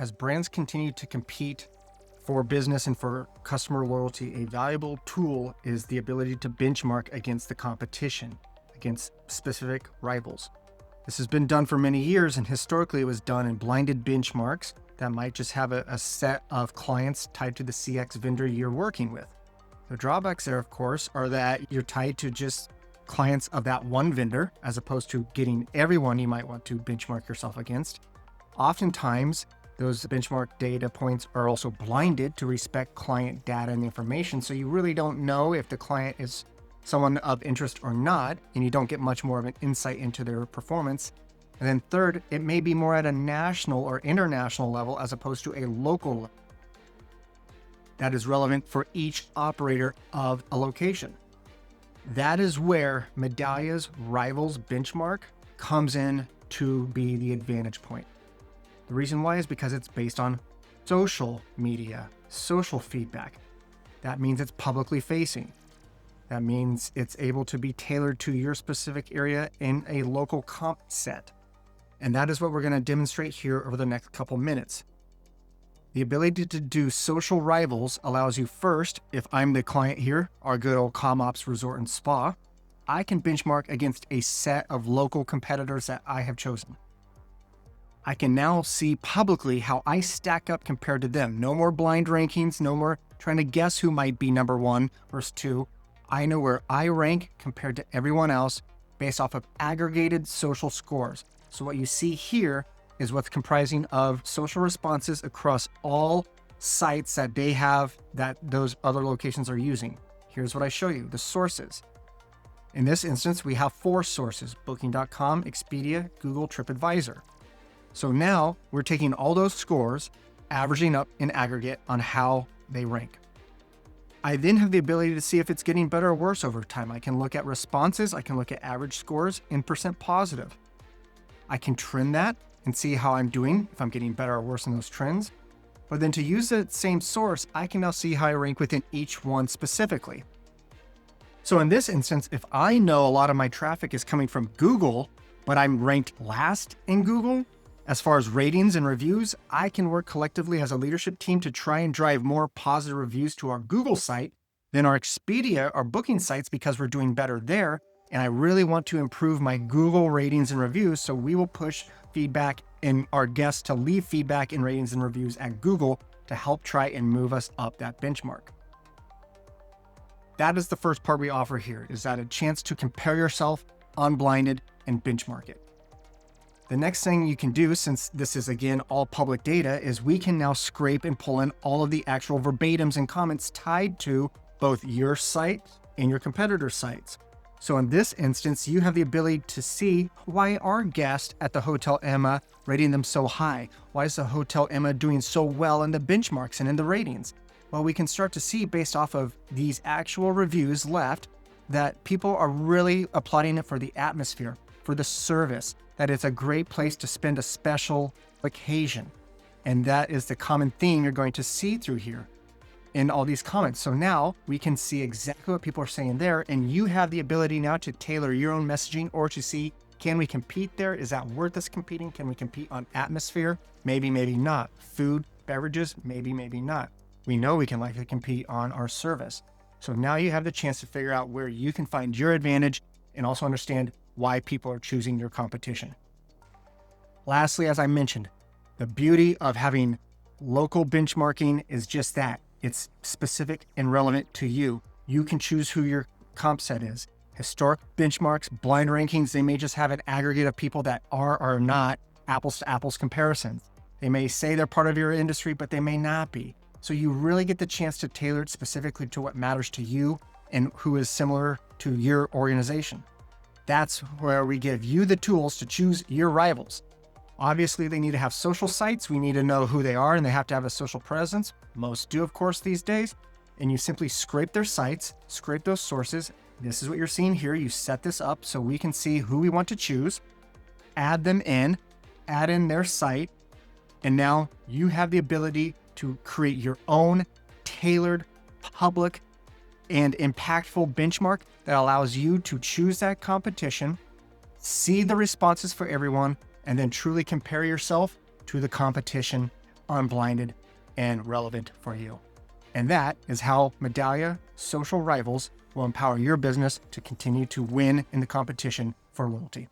as brands continue to compete for business and for customer loyalty, a valuable tool is the ability to benchmark against the competition, against specific rivals. This has been done for many years, and historically it was done in blinded benchmarks that might just have a set of clients tied to the CX vendor you're working with. The drawbacks there, of course, are that you're tied to just clients of that one vendor, as opposed to getting everyone you might want to benchmark yourself against. Oftentimes, those benchmark data points are also blinded to respect client data and information, so you really don't know if the client is someone of interest or not, and you don't get much more of an insight into their performance. And then third, it may be more at a national or international level as opposed to a local level. That is relevant for each operator of a location. That is where Medallia's Rivals benchmark comes in to be the advantage point. The reason why is because it's based on social media, social feedback. That means it's publicly facing. That means it's able to be tailored to your specific area in a local comp set. And that is what we're going to demonstrate here over the next couple minutes. The ability to do social rivals allows you first, if I'm the client here, our good old CommOps Resort and Spa, I can benchmark against a set of local competitors that I have chosen. I can now see publicly how I stack up compared to them. No more blind rankings, no more trying to guess who might be number 1 versus 2. I know where I rank compared to everyone else based off of aggregated social scores. So what you see here is what's comprising of social responses across all sites that they have that those other locations are using. Here's what I show you, the sources. In this instance, we have 4 sources: Booking.com, Expedia, Google, TripAdvisor. So now we're taking all those scores, averaging up in aggregate on how they rank. I then have the ability to see if it's getting better or worse over time. I can look at responses, I can look at average scores in % positive. I can trend that and see how I'm doing, if I'm getting better or worse in those trends. But then to use that same source, I can now see how I rank within each one specifically. So in this instance, if I know a lot of my traffic is coming from Google, but I'm ranked last in Google, as far as ratings and reviews, I can work collectively as a leadership team to try and drive more positive reviews to our Google site than our Expedia or Booking sites because we're doing better there. And I really want to improve my Google ratings and reviews, so we will push feedback and our guests to leave feedback and ratings and reviews at Google to help try and move us up that benchmark. That is the first part we offer here, is that a chance to compare yourself unblinded and benchmark it. The next thing you can do, since this is again all public data, is we can now scrape and pull in all of the actual verbatims and comments tied to both your site and your competitor sites. So in this instance, you have the ability to see why are guests at the Hotel Emma rating them so high? Why is the Hotel Emma doing so well in the benchmarks and in the ratings? Well, we can start to see based off of these actual reviews left that people are really applauding it for the atmosphere, for the service, that it's a great place to spend a special occasion. And that is the common theme you're going to see through here in all these comments. So now we can see exactly what people are saying there, and you have the ability now to tailor your own messaging or to see, can we compete there? Is that worth us competing? Can we compete on atmosphere? Maybe, maybe not. Food, beverages, maybe, maybe not. We know we can likely compete on our service. So now you have the chance to figure out where you can find your advantage and also understand why people are choosing your competition. Lastly, as I mentioned, the beauty of having local benchmarking is just that. It's specific and relevant to you. You can choose who your comp set is. Historic benchmarks, blind rankings, they may just have an aggregate of people that are or not apples to apples comparisons. They may say they're part of your industry, but they may not be. So you really get the chance to tailor it specifically to what matters to you and who is similar to your organization. That's where we give you the tools to choose your rivals. Obviously, they need to have social sites. We need to know who they are, and they have to have a social presence. Most do, of course, these days. And you simply scrape their sites, scrape those sources. This is what you're seeing here. You set this up so we can see who we want to choose, add them in, add in their site, and now you have the ability to create your own tailored, public, and impactful benchmark that allows you to choose that competition, see the responses for everyone, and then truly compare yourself to the competition unblinded, and relevant for you. And that is how Medallia Social Rivals will empower your business to continue to win in the competition for loyalty.